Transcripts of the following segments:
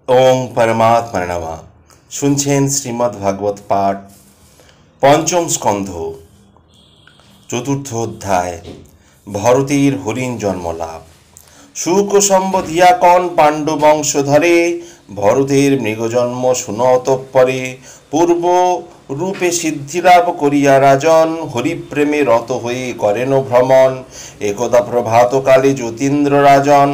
ওং পরমাত্মা নমঃ। শুনছেন শ্রীমদ্ ভাগবত পাঠ, পঞ্চম স্কন্ধ, চতুর্থ অধ্যায়, ভরতের হরিণ জন্মলাভ। শুক সম্বধিয়া কন পাণ্ডু বংশধরে, ভরতের মৃগজন্ম শুনতঃপরে। পূর্ব রূপে সিদ্ধিলাভ করিয়া রাজন, হরিপ্রেমে রত হয়ে করেন ভ্রমণ। একদা প্রভাতকালে যতীন্দ্র রাজন,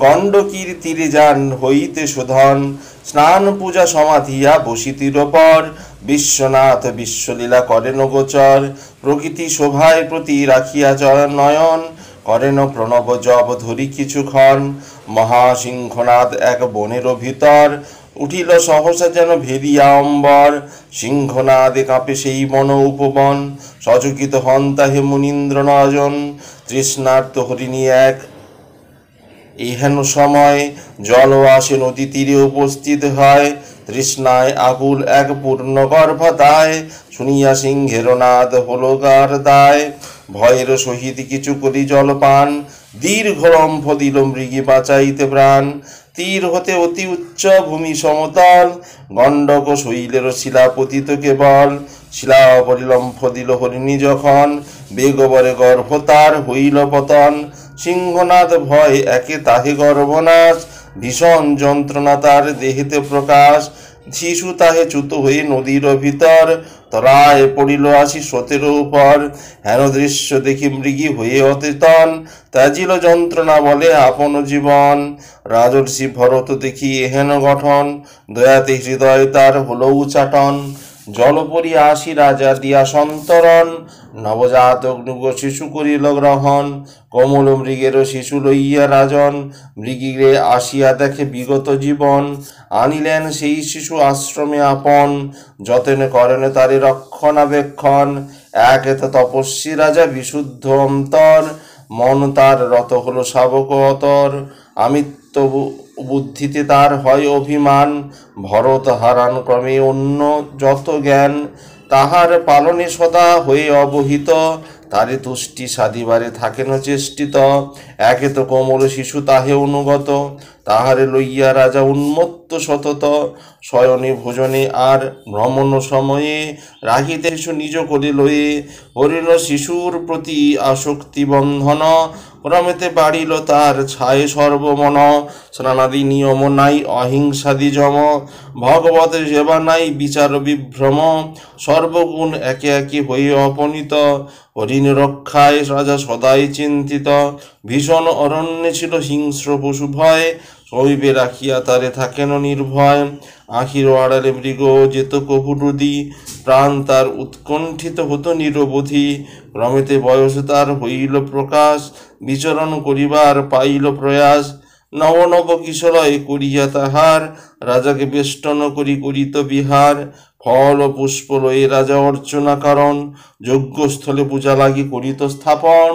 গণ্ডকীর তীরে যান হইতে শোধন। স্নান পূজা সমাধিয়া বসিতির পর, বিশ্বনাথ বিশ্বলীলা করেন গোচর। প্রকৃতি শোভায় প্রতি রাখিয়া নয়ন, করেন প্রণব জপ ধরি কিছুক্ষণ। মহাসিংহনাদ এক বনের ভিতর, উঠিল সহসা যেন ভেদিয়া অম্বর। সিংহনাদে কাঁপে সেই বন উপবন, সচকিত হন তাহে মুনীন্দ্র নজন। তৃষ্ণার্ত হরিণী এক এহেন সময়, জল আসে নদী তীরে উপস্থিত হয়। তৃষ্ণায় আকুল এক পূর্ণ গর্ভতায়, শুনিয়া সিংহের নাদ হলো গার দায়। ভয়ের সহিত কিছু করি জলপান, দীর্ঘ লম্ফ দিল মৃগী বাঁচাইতে প্রাণ। তীর হতে অতি উচ্চ ভূমি সমতল, গণ্ডক শৈলের শিলা পতিত কেবল। শিলা পরিলম্ফ দিল হরিণী যখন, বেগবরে গর্ভ তার হইল পতন। সিংহনাদ ভয় একে তাহে গর্ভনাশ, ভীষণ যন্ত্রণা তার দেহেতে প্রকাশ। শিশু তাহে চ্যুত হয়ে নদীর ভিতর, তলায় পড়িল আসি স্রোতের উপর। হেন দৃশ্য দেখি মৃগী হয়ে অচেতন, ত্যাজিল যন্ত্রণা বলে আপন জীবন। রাজর্ষি ভরত দেখি এহেন গঠন, দয়াতে হৃদয় তার হল উচাটন। জলপরি আসি রাজা দিয়া সন্তরণ, নবজাত অগ্নুগ শিশু করিল গ্রহণ। কোমল মৃগের শিশু লইয়া রাজন, মৃগীরে আসিয়া দেখে বিগত জীবন। আনিলেন সেই শিশু আশ্রমে আপন, যতনে করেন তারে রক্ষণাবেক্ষণ। এক তপস্বী রাজা বিশুদ্ধ অন্তর, মন তার রত হলো শাবক অতর। আমিত্ব বুদ্ধিতে তার হয় অভিমান, ভরত হারান ক্রমে অন্য যত জ্ঞান। তাহার পালনে সদা হয়ে অবহিত, তারে তুষ্টি সাধিবারে থাকেন চেষ্টিত। একে তো কোমল শিশু তাহে অনুগত, তাহারে লইয়া রাজা উন্মত্ত সতত। শয়নে ভোজনে আর ভ্রমণ সময়ে, রাখিতে শিশু নিজ করি লয়ে। হরিণ শিশুর প্রতি আসক্তি বন্ধন, ক্রমেতে বাড়িল তার ছায় সর্বমন। স্নানাদি নিয়ম নাই অহিংসাদি যম, ভগবত সেবা নাই বিচার বিভ্রম। সর্বগুণ একে একে হয়ে অপনীত, হরিণ রক্ষায় রাজা সদাই চিন্তিত। ভীষণ অরণ্যে ছিল হিংস্র পশু ভয়, শৈবে রাখিয়া তারে থাকেন নির্ভয়। আখির আড়ালে মৃগ যেত কপুরুদি, প্রাণ তার উৎকণ্ঠিত হতো নিরবধি। ক্রমেতে বয়স তার হইল প্রকাশ, বিচরণ করিবার পাইল প্রয়াস। নব নব কিশলয় করিয়া তাহার, রাজাকে বেষ্টন করিত বিহার। ফল ও পুষ্প লয়ে রাজা অর্চনা কারণ, যজ্ঞস্থলে পূজা লাগি করিত স্থাপন।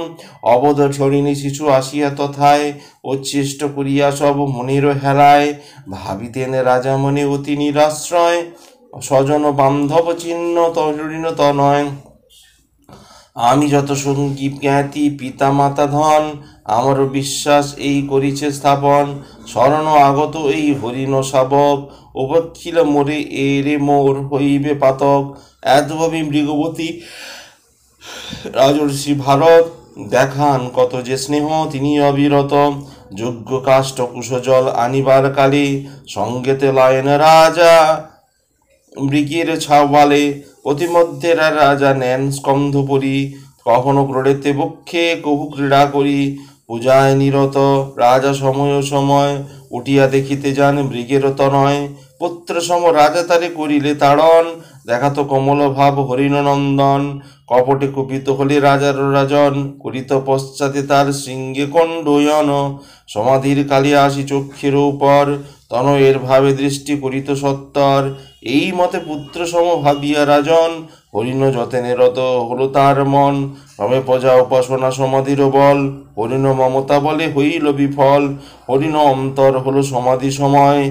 অবধ হরিণী শিশু আসিয়া তথায়, উচ্ছিষ্ট করিয়া সব মনের হেলায়। ভাবিতেন রাজা মনে অতি নিরাশ্রয়, স্বজন বান্ধব চিহ্ন তরিণ তনয়। আমি যত সঙ্গী জ্ঞাতি পিতা মাতা ধন, আমার বিশ্বাস এই করিছে স্থাপন। শরণ আগত এই হরিণ শাবক, উপেক্ষিল মোরে এরে মোর হইবে পাতক। এতভাবে মৃগবতী রাজর্ষি ভারত, দেখান কত যে স্নেহ তিনি অবিরত। যজ্ঞ কাষ্ঠ কুশজল আনিবার কালে, সঙ্গেতে লয়েন রাজা মৃগীর ছাওয়ালে। অতিমধ্যে রাজা নেন স্কন্ধপুরী, কখনো ক্রোড়েতে বক্ষে কহু ক্রীড়া করি। পূজায় নিরত রাজা সময় সময়, উঠিয়া দেখিতে যান মৃগের তনয়। পুত্র সম রাজা তারে করিলে তাড়ন, দেখাতো কমল ভাব হরিণ নন্দন। কপটে কুপিত হলে রাজার রাজন, করিত পশ্চাতে তার শৃঙ্গে কণ্ডয়ন। সমাধির কালিয়া আসি চক্ষের উপর, তনয়ের ভাবে দৃষ্টি করিত সত্তর। এই মতে পুত্র সম ভাবিয়া রাজন, হরিণ যতনে রত হলো তার মন। ক্রমে প্রজা উপাসনা সমাধির বল, হরিণ মমতা বলে হইল বিফল। হরিণ অন্তর হলো সমাধি সময়,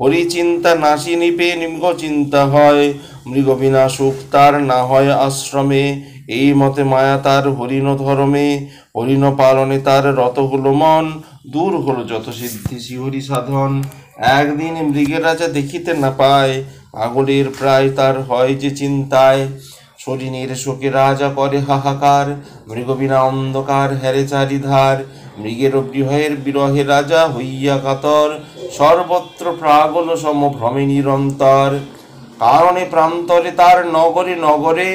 হরি চিন্তা নাশি নিপে মৃগ চিন্তা হয়। মৃগ বিনা সুখ তার না হয় আশ্রমে, এই মতে মায়া তার হরিণ ধর্মে। হরিণ পালনে তার রত হলো মন, দূর হলো যত সিদ্ধি শিহরি সাধন। একদিন মৃগের রাজা দেখিতে না পায়, পাগলের প্রায় তার হয় যে চিন্তায়। শরীরের শোকে রাজা করে হাহাকার, মৃগবিনা অন্ধকার হেরে চারিধার। মৃগের বিরহের বিরহে রাজা হইয়া কাতর, সর্বত্র প্রাগল সম ভ্রমে নিরন্তর। কারণে প্রান্তরে তার নগরে নগরে,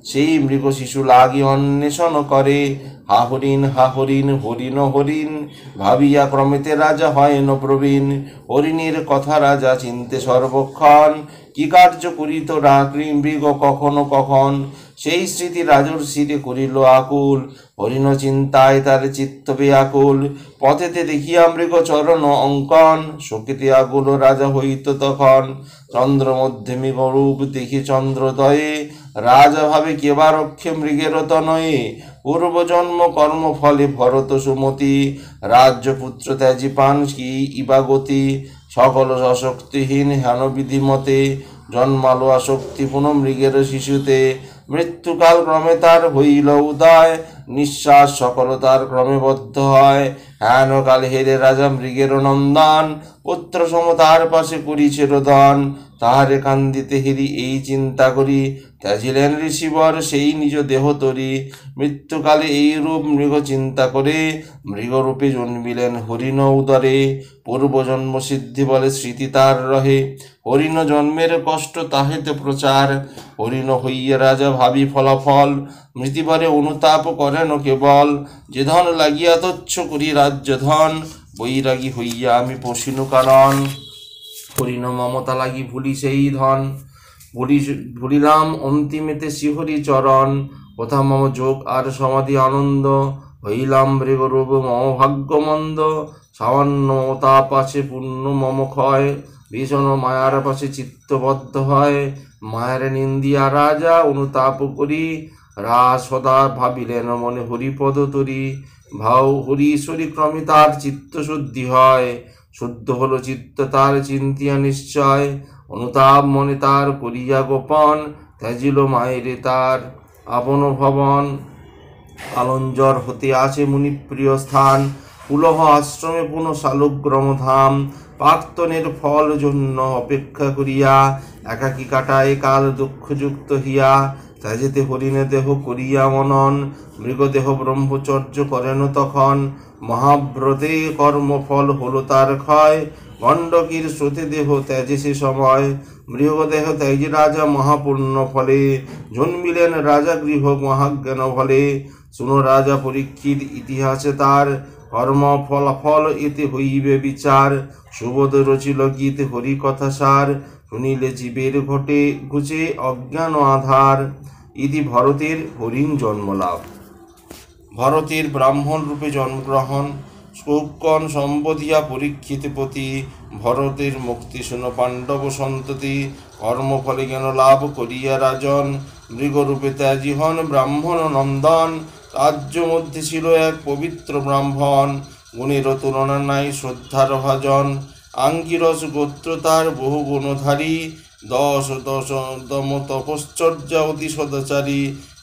সেই মৃগ শিশু লাগি অন্বেষণ করে। হরিণ হরিণ হরিণ, ভাবিয়া ক্রমেতে রাজা হয় ন প্রবীণ। হরিণের কথা রাজা চিনতে সর্বক্ষণ, কি কার্য করিত ডাকরি মৃগ কখনো কখন। সেই স্মৃতি রাজুর শিরে করিল আকুল, হরিণ চিন্তায় তার চিত্ত ব্যাকুল। পথেতে দেখিয়া মৃগ চরণ অঙ্কন, শোকেতে আকুল রাজা হইত তখন। চন্দ্র মধ্যে মৃগ রূপ দেখি চন্দ্রোদয়ে, রাজা ভাবে কেবা রক্ষে মৃগের তনয়ে। পূর্বজন্ম কর্ম ফলে ভরত সুমতি, রাজ্যপুত্র ত্যাজি পান কি ইবাগতি। সকল অশক্তিহীন হেন বিধিমতে, জন্মালো আসক্তি পুনঃ মৃগের শিশুতে। মৃত্যুকাল ক্রমে তার হইল উদয়, নিঃশ্বাস সকল তার ক্রমে বদ্ধ হয়। হেন কাল হেরে রাজা মৃগের নন্দন, পুত্র সম তার পাশে করিছে রোদন। তাহারে কান্দিতে হেরি এই চিন্তা করি, ত্যাজিলেন ঋষিবর সেই নিজ দেহ তরি। মৃত্যুকালে এই রূপ মৃগ চিন্তা করে, মৃগরূপে জন্মিলেন হরিণ উদরে। পূর্বজন্ম সিদ্ধি বলে স্মৃতি তার রহে, হরিণ জন্মের কষ্ট তাহেতে প্রচার। হরিণ হইয়া রাজা ভাবি ফলাফল, মৃতিপরে অনুতাপ করেন কেবল। যে ধন লাগিয়া তুচ্ছ করি রাজ্য ধন, বৈরাগী হইয়া আমি পশিনু কারণ। হরিণ মমতা লাগি ভুলি সেই ধন, ভুলিলাম অন্তিমেতে শিহরি চরণ। কোথা মম যোগ আর সমাধি আনন্দ, হইলাম মৃগরূপ মম ভাগ্য মন্দ। সামান্য তাপ আছে পূর্ণ মম ক্ষয়, ভীষণ মায়ার পাশে চিত্তবদ্ধ হয়। মায়ের নিন্দিয়া রাজা অনুতাপ করি, সদা ভাবিলেন মনে হরিপদ তরি। ভাও হরিশ্বরী ক্রমে তার চিত্ত শুদ্ধি হয়, শুদ্ধ হলো চিত্ত তার চিন্তিয়া নিশ্চয়। অনুতাপ মনে তার করিয়া গোপন, ত্যাজিল মায়েরে তার আপন ভবন। কালঞ্জর হতে আছে মুনিপ্রিয় স্থান, পুলহ আশ্রমে পুনঃ শালগ্রাম ধাম। প্রাক্তনের ফল জন্য অপেক্ষা করিয়া, একাকী কাটায় কাল দুঃখযুক্ত হিয়া। ত্যাজেতে হরিণে দেহ করিয়া মনন, মৃগদেহ ব্রহ্মচর্য করেন তখন। মহাব্রতে কর্মফল হলো তার ক্ষয়, গণ্ডকীর স্রোতে দেহ ত্যাজে সে সময়। মৃগদেহ ত্যাজি রাজা মহাপূর্ণ ফলে, জন্মিলেন রাজা গৃহ মহাজ্ঞান ফলে। শুনো রাজা পরীক্ষিত ইতিহাসে তার, কর্ম ফলাফল এতে হইবে বিচার। সুবোধ রচিল গীত হরি কথা সার, শুনিলে জীবের ঘুচে অজ্ঞান আধার। ইতি ভরতের হরিণ জন্মলাভ। ভরতের ব্রাহ্মণ রূপে জন্মগ্রহণ, শৌকন সম্বোধিয়া পরীক্ষিত পতি। ভরতের মুক্তি শুন পাণ্ডব সন্ততি, কর্মফলে জ্ঞান লাভ করিয়া রাজন। মৃগরূপে ত্যাজি হন ব্রাহ্মণ নন্দন, রাজ্য মধ্যে ছিল এক পবিত্র ব্রাহ্মণ। গুণের তুলনা নাই শ্রদ্ধার ভাজন, আঙ্গিরস গোত্র তার বহু গুণধারী। দম তপশ্চর্যা অতি সদাচারী,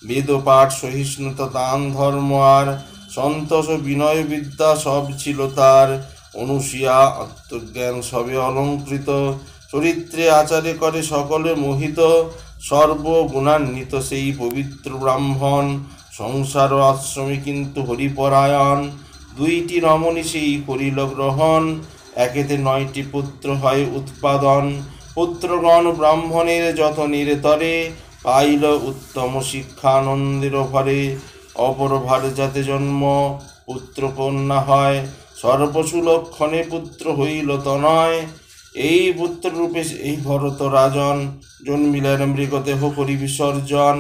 বেদ পাঠ সহিষ্ণুতা দান ধর্ম আর। সন্তোষ বিনয় বিদ্যা সব ছিল তার, অনুসূয়া আত্মজ্ঞান সবে অলঙ্কৃত। চরিত্রে আচারে করে সকলে মোহিত, সর্বগুণান্বিত সেই পবিত্র ব্রাহ্মণ। সংসার ও আশ্রমে কিন্তু হরিপরায়ণ, দুইটি রমণী সেই করিল গ্রহণ। একেতে 9টি পুত্র হয় উৎপাদন, পুত্রগণ ব্রাহ্মণের যত নিরেতরে। পাইল উত্তম শিক্ষা আনন্দের ভরে, অপর ভারে যাতে জন্ম পুত্র কন্যা হয়। সর্বসুলক্ষণে পুত্র হইল তনয়, এই পুত্র রূপে এই ভরত রাজন। জন্মিলেন মৃগদেহ করি বিসর্জন,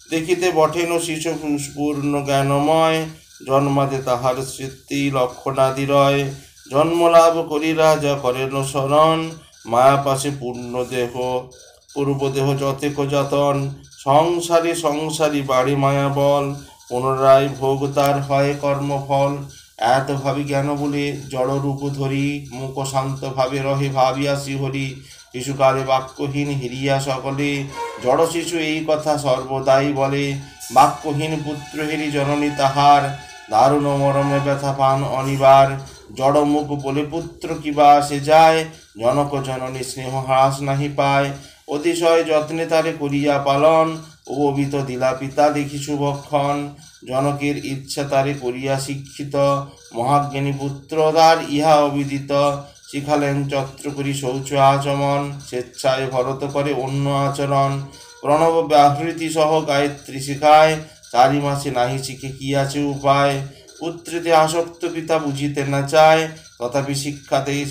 দেখিতে বটেন শিশু পূর্ণ জ্ঞানময়। জন্মাতে তাহার স্মৃতি লক্ষণাদিরয়, জন্মলাভ করি রাজা করেন শরণ। মায়া পাশে পূর্ণ দেহ পূর্বদেহ যতেক যাতন, সংসারী বাড়ি মায়া বল। পুনরায় ভোগ তার হয় কর্মফল, এত ভাবি জ্ঞান বলে জড়রূপ ধরি। মুখ শান্ত ভাবে রহে ভাবিয়া শ্রীহরি, শিশুকালে বাক্যহীন হিরিয়া সকলে। জড় শিশু এই কথা সর্বদাই বলে, বাক্যহীন পুত্র হেরি জননী তাহার। দারুণ মরমে ব্যথা পান অনিবার, জড়মুখ বলে পুত্র কিবা আসে যায়, জনক জননী স্নেহ হ্রাস নাহি পায়। অতিশয় যত্নে তারে করিয়া পালন, অবিত দিলা পিতা দেখি শুভক্ষণ। জনকের ইচ্ছা তারে করিয়া শিক্ষিত, মহাজ্ঞানী পুত্র তার ইহা অবিদিত। শিখালেন চত্র করি শৌচ আচমন, স্বেচ্ছায় ভরত করে অন্য আচরণ। প্রণব ব্যাহৃতি সহ গায়ত্রী শিখায়, 4 মাসে নাহি শিখে কি আছে উপায়। পুত্রেতে আসক্ত পিতা বুঝিতে না চায়, তথাপি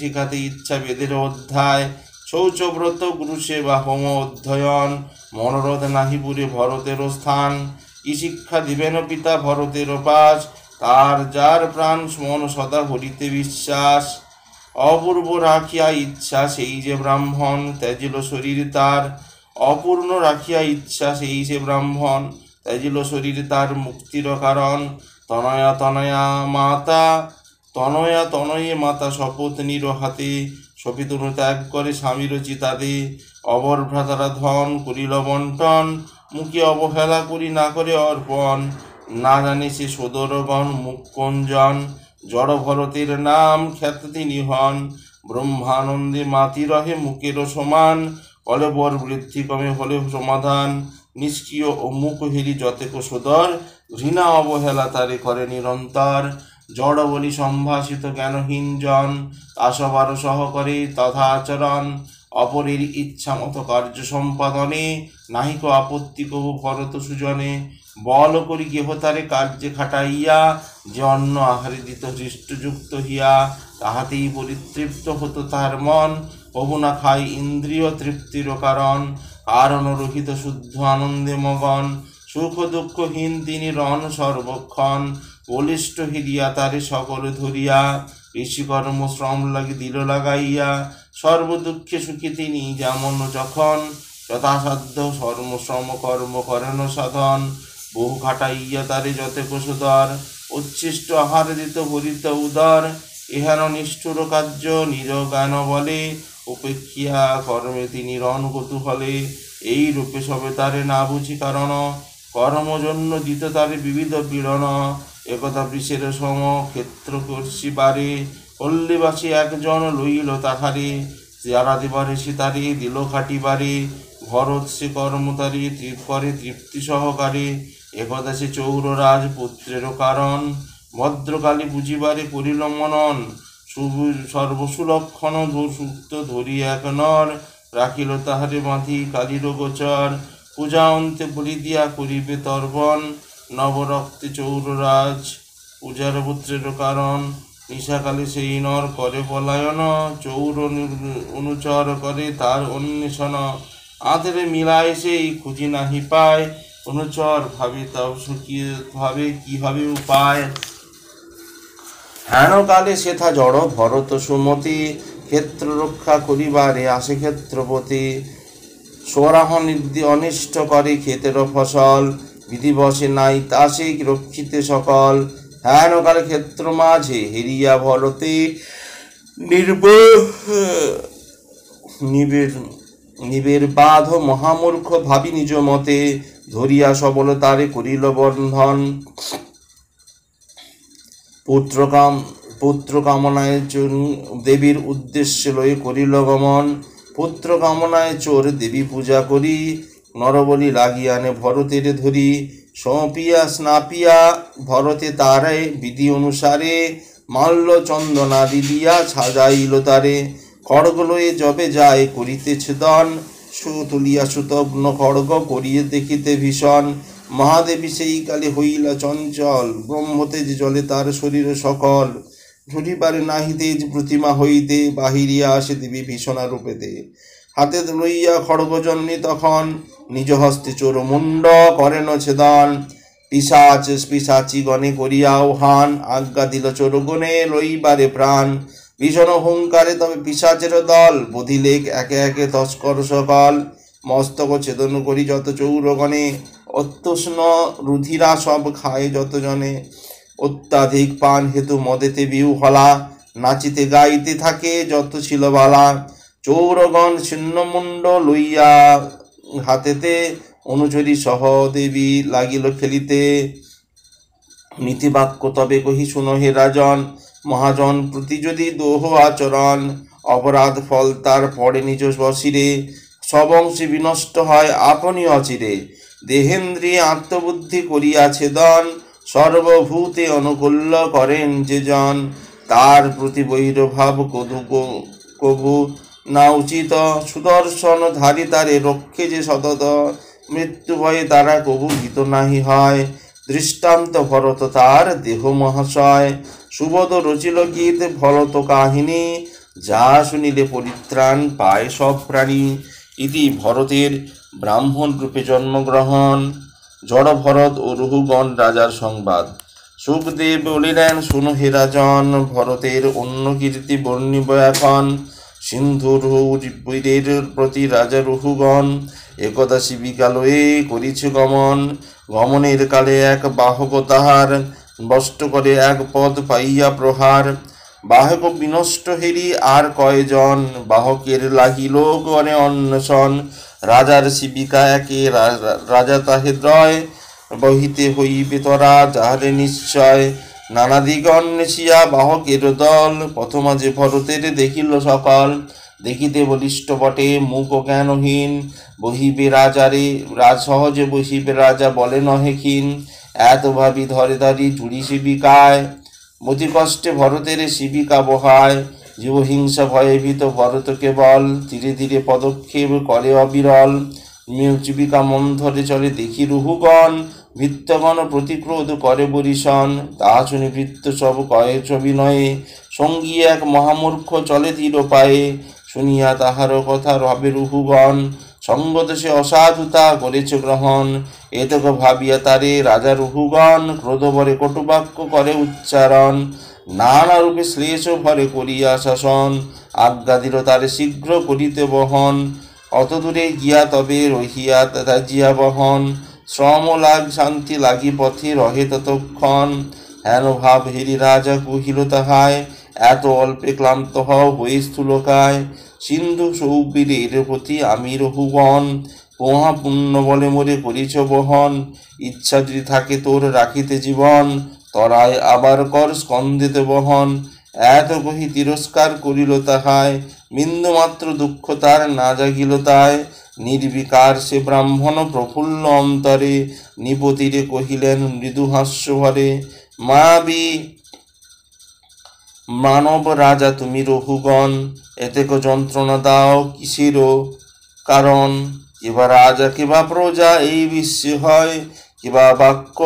শিখাতে ইচ্ছা বেদের অধ্যায়। শৌচব্রত গুরু সেবা হোম অধ্যয়ন, মনোরথ নাহি পুরে ভরতেরও স্থান। কি শিক্ষা দিবেন পিতা ভরতের পাশ, তার যার প্রাণ মন সদা হরিতে বিশ্বাস। অপূর্ব রাখিয়া ইচ্ছা সেই যে ব্রাহ্মণ, ত্যাজিল শরীর তার। অপূর্ণ রাখিয়া ইচ্ছা সেই যে ব্রাহ্মণ, ত্যাজিল শরীর তার মুক্তির কারণ। তনয়া তনয়ে মাতা শপথ নির হাতে, শপিতনু ত্যাগ করে স্বামীর চিতাদে। অবর ভ্রাতারা ধন করিল বন্টন, মুখে অবহেলা করি না করে অর্পণ। না জানে সে সদরগণ মুখ কোনজন, জড় ভরতের নাম খ্যাত তিনি হন। ব্রহ্মানন্দে মাতি রহে মুখেরও সমান, কলেবর বৃদ্ধি কমে হলে সমাধান। নিষ্ক্রিয় ও মুখ হেরি যতেক সদর, ঘৃণা অবহেলা তারে করে নিরন্তর। জড় বলি সম্ভাষিত জ্ঞানহীন জন, তা সবার সহকারে তথা আচরণ। অপরের ইচ্ছা মতো কার্য সম্পাদনে, নাহিক আপত্তি কবু ভরত সুজনে। বল করি কেহ তারে কার্যে খাটাইয়া, যে অন্ন আহারে দিত হৃষ্টযুক্ত হিয়া। তাহাতেই পরিতৃপ্ত হতো তার মন, কবু না খাই ইন্দ্রিয় তৃপ্তির কারণ। কারণ রহিত শুদ্ধ আনন্দে মগন, সুখ দুঃখহীন তিনি রণ সর্বক্ষণ। বলিষ্ঠ হিরিয়া তারে সকল ধরিয়া, ঋষিকর্ম শ্রম লাগি দিল লাগাইয়া। সর্বদুঃখে সুখী তিনি যেমন যখন, যথাসাধ্য শ্রম কর্ম করেন সাধন। বহু খাটাইয়া তারে যতেক সুদর, উচ্ছিষ্ট আহার দিত ভরিত উদর। ইহার নিষ্ঠুর কার্য নিজ জ্ঞান বলে, উপেক্ষিয়া কর্মে তিনি রণ কৌতূহলে। এই রূপে সবে তারে না বুঝি কারণ, কর্মজন্য দিত তারে বিবিধ পীড়ন। একথা বৃষের সম ক্ষেত্র করছি বারে, পল্লীবাসী একজন লইল তাহারে। যারা দিবারে সে তারে দিল খাটিবারে, ভরত সে কর্ম তারে করে তৃপ্তি সহকারে। একথা সে চৌর রাজপুত্রেরও কারণ, ভদ্রকালী বুঝিবারে করিল মনন। সর্বসুলক্ষণ সুক্ত ধরি এক নর, রাখিল তাহারে বাঁধি কালীর গোচর। পূজা অন্তে বলি দিয়া করিবে তর্পণ, নবরক্তে চৌররাজ পূজার পুত্রের কারণ। নিশাকালে সেই নর করে পলায়ন, চৌর অনুচর করে তার অন্বেষণ। আঁধরে মিলায় সেই খুঁজি নাহি পায়, অনুচর ভাবে কিভাবে উপায়। হেনকালে সেথা জড় ভরত সুমতি, ক্ষেত্র রক্ষা করিবারে আসে ক্ষেত্রপতি। সোরাহ অনিষ্ট করে ক্ষেতের ফসল, বিধিবশে নাই তা সে রক্ষিতে সকল। হেনকালে ক্ষেত্র মাঝে হেরিয়া ভরতে, নিবের বাধ মহামূর্খ ভাবি নিজ মতে। ধরিয়া সবল তারে করিল বন্ধন, পুত্র কামনায় দেবীর উদ্দেশ্যে লয়ে করিল গমন। পুত্র কামনায় চোর দেবী পূজা করি, নরবলি লাগিয়ানে ভরতের ধরি। সঁপিয়া স্নাপিয়া ভরতে তারে বিধি অনুসারে, মাল্য চন্দনাদি দিয়া সাজাইল তারে। খড়গ লয়ে যবে যায় করিতে ছেদন, সুতুলিয়া সুতগ্ন খড়গ করিয়ে দেখিতে ভীষণ। মহাদেবী সেই কালে হইলা চঞ্চল, ব্রহ্মতেজ জলে তার শরীর সকল। ঝুড়িবারে নাহি তেজ প্রতিমা হইতে, বাহিরিয়া আসে দেবী ভীষণা রূপেতে। হাতে লইয়া খড়গজননী তখন, নিজ হস্তে চোর মুন্ড করেন ছেদন। পিশাচি গণে করিয়া আহ্বান, আজ্ঞা দিল চোরগণে লইবারে প্রাণ। ভীষণ হুঙ্কারে তবে পিশাচের দল, বধিলে একে একে তস্কর সকল। মস্তক ছেদন করি যত চৌরগণে, অত্যুষ্ণ রুধিরা সব খায় যত জনে। অত্যাধিক পান হেতু মদেতে বিহ্বলা, নাচিতে গাইতে থাকে যত ছিল বালা। চৌরগণ ছিন্নমুণ্ড লইয়া হাতেতে, অনুচরী সহ দেবী লাগিল খেলিতে। নীতিবাক্য তবে কহি শুনো হে রাজন, মহাজন প্রতি যদি দোহ আচরণ, অপরাধ ফল তার পড়ে নিজ বশিরে, সব অংশে বিনষ্ট হয় আপনি অচিরে। দেহেন্দ্রিয়ে আত্মবুদ্ধি করিয়া ছেদন, সর্বভূতে অনুকূল্য করেন যে জন। তার প্রতি বৈরভাব কভু না উচিত, সুদর্শন ধারী তারে রক্ষে যে সতত। মৃত্যু ভয়ে তারা কভু ভীত নাহি হয়, দৃষ্টান্ত ভরত তার দেহ মহাশয়। সুবোধ রচিল গীত ভরত কাহিনী, যা শুনিলে পরিত্রাণ পায় সব প্রাণী। ইতি ভরতের ব্রাহ্মণ রূপে জন্মগ্রহণ। জড় ভরত ও রুহুগণ রাজার সংবাদ। সুখদেব বলিলেন, শুনো হে রাজন, ভরতের অন্য কীর্তি বর্ণিব এখন। সিন্ধুর বীরের প্রতি রাজা রুহুগণ, একদা শিবিকা লয়ে করিছে গমন। গমনের কালে এক বাহক তাহার, বষ্ট করে এক পদ পাইয়া প্রহার। বাহক বিনষ্ট হেরি আর কয়জন, বাহকের লাগিল গণে অন্বেষণ। রাজার শিবিকা একে রাজা তাহে দ্রয়, বহিতে হইবে তরা যাহারে নিশ্চয়। নানা দিক অন্বেষিয়া বাহকের দল, প্রথমাজে ভরতের দেখিল সকল। দেখিতে বলিষ্ঠ বটে মুখ জ্ঞানহীন, বহিবে রাজারে সহজে বহিবে রাজা বলে নহে ক্ষীণ। এত ভাবি ধরে ধরি চুরি শিবিকায়, মতি কষ্টে ভরতের শিবিকা বহায়। জীবহিংসা ভয়ে ভীত ভরত কেবল, ধীরে ধীরে পদক্ষেপ করে অবিরল। জীবিকা মন ধরে চলে দেখি রুহুগণ, ভৃত্যগণ প্রতিক্রোধ করে বরিশন। তাহা শুনি ভৃত্য সব কয়ে সবিনয়ে, সঙ্গী এক মহামূর্খ চলে ধীর পায়ে। শুনিয়া তাহার কথা রবে রুহুগণ, সঙ্গদোষে অসাধুতা করেছে গ্রহণ। এতক ভাবিয়া তারে রাজা রুহুগণ, ক্রোধভরে কটুবাক্য করে উচ্চারণ। নানা রূপে শ্লেষ ভরে করিয়া শাসন, আজ্ঞা দিল তারে শীঘ্র করিতে বহন। অত দূরে গিয়া তবে রহিয়া তাজিয়া বহন, শ্রম লাগ শান্তি লাগি পথে রহে ততক্ষণ। হেন ভাব হেরি রাজা কহিল তাহায়, এত অল্পে ক্লান্ত হও হয়ে স্থূলকায়। সিন্ধু সৌবীরের প্রতি আমি রহুগণ, পোহা পুণ্য বলে মোরে করিছ বহন। ইচ্ছা যদি থাকে তোর রাখিতে জীবন, তরায় আবার কর স্কন্দিতে বহন। এত কহি তিরস্কার করিল তাহায়, বিন্দু মাত্র দুঃখ তার না জাগিল তাই। নির্বিকার সে ব্রাহ্মণ প্রফুল্ল অন্তরে, নিপতিরে কহিলেন মৃদু হাস্য ভরে। মাবি মানব রাজা তুমি রহুগণ, এতেক যন্ত্রণা দাও কিসের কারণ। কিবা রাজা কিবা প্রজা এই বিশ্বে হয়, কিবা বাক্য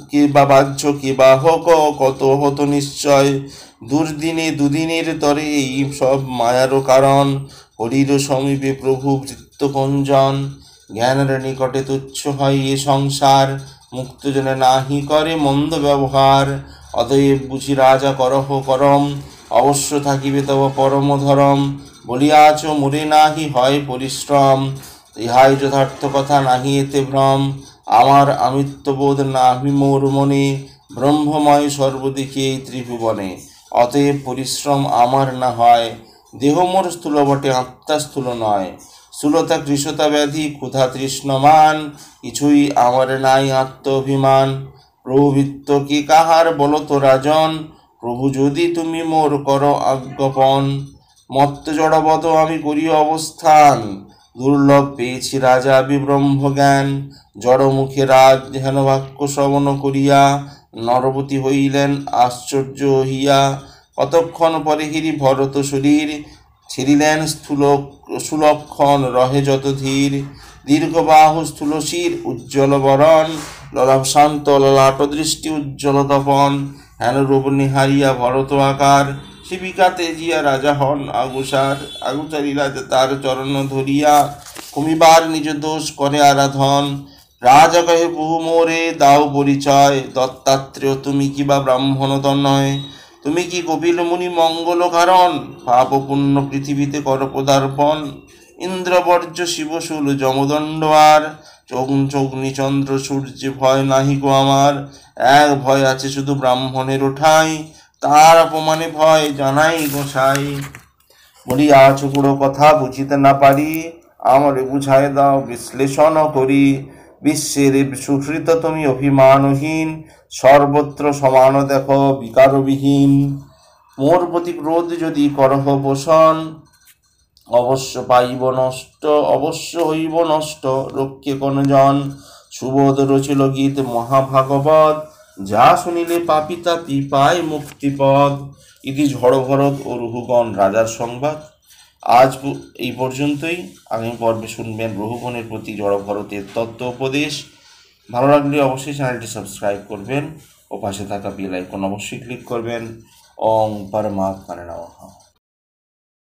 কিবা বাহ্য কিবা হোক কত হতো নিশ্চয়। দুর্দিনে দুদিনের তরে এই সব মায়ারও কারণ, হরির সমীপে প্রভু ভৃত্যকঞ্জন। জ্ঞানের নিকটে তুচ্ছ হয় এ সংসার, মুক্তজনে নাহি করে মন্দ ব্যবহার। অতএব বুঝি রাজা করহ করম, অবশ্য থাকিবে তব পরম ধরম। বলিয়াছ মোরে নাহি হয় পরিশ্রম, ইহাই যথার্থ কথা নাহি এতে ভ্রম। আমার আমিত্ববোধ নাহি মোর মনে, ব্রহ্মময় সর্বদিকে এই ত্রিভুবনে। অতএব পরিশ্রম আমার না হয়, দেহ মোর স্থূল বটে আত্মা স্থূল নয়। স্থূলতা কৃশতা ব্যাধি ক্ষুধা তৃষ্ণমান, কিছুই আমার নাই আত্ম অভিমান। প্রভৃত্য কি কাহার বলত রাজন, প্রভু যদি তুমি মোর কর আজ্ঞাপন। মত্ত জড়বত আমি করি অবস্থান, দুর্লভ পেয়েছি রাজা বিব্রহ্ম জ্ঞান। জড়মুখে রাজ হেন বাক্য শ্রবণ করিয়া, নরবতী হইলেন আশ্চর্য হইয়া। কতক্ষণ পরে হিরি ভরত শরীর, ছিড়িলেন সুলক্ষণ রহে যত ধীর। দীর্ঘবাহু স্থূল শির উজ্জ্বল বরণ, ললাপ শান্ত ললাট দৃষ্টি উজ্জ্বল তপন। হেন রূপ নিহারিয়া ভরত আকার, শিবিকা তেজিয়া রাজা হন আগুচারি রাজা তার চরণ ধরিয়া, কমিবার নিজ দোষ করে আরাধন। রাজা কহে বহু মোরে দাও পরিচয়, দত্তাত্রেয় তুমি কিবা ব্রাহ্মণ তন্ময়। তুমি কি কপিল মুনি মঙ্গল কারণ, পাপ পুণ্য পৃথিবীতে কর পদার্পণ। ইন্দ্রবর্জ্য শিবশূল যমদণ্ড আর, চগ্নি চন্দ্র সূর্য ভয় নাহি গো আমার। এক ভয় আছে শুধু ব্রাহ্মণের ঠাঁই, তার অপমানে ভয় জানাই গোসাই। বলিয়াছ গুড়ো কথা বুঝিতে না পারি, আমারে বুঝায় দাও বিশ্লেষণ করি। বিশ্বের সুহৃত তুমি অভিমানহীন, সর্বত্র সমান দেখো বিকারবিহীন, মোর প্রতি ক্রোধ যদি করহ পোষণ, অবশ্য পাইব নষ্ট, অবশ্য হইব নষ্ট, রক্ষে কোন জন। সুবোধ রচিল গীত মহাভাগবত, যা শুনিলে পাপী তাপি পায় মুক্তিপদ। ইতি ঝড় ভরত ও রঘুগণ রাজার সংবাদ। আজ এই পর্যন্তই। আগামী পর্বে শুনবেন রঘুগণের প্রতি জড় ভরতের তত্ত্ব উপদেশ। ভালো লাগলে অবশ্যই চ্যানেলটি সাবস্ক্রাইব করবেন ও পাশে থাকা বেল আইকন অবশ্যই ক্লিক করবেন। ওং পরমাত্মনে নমঃ।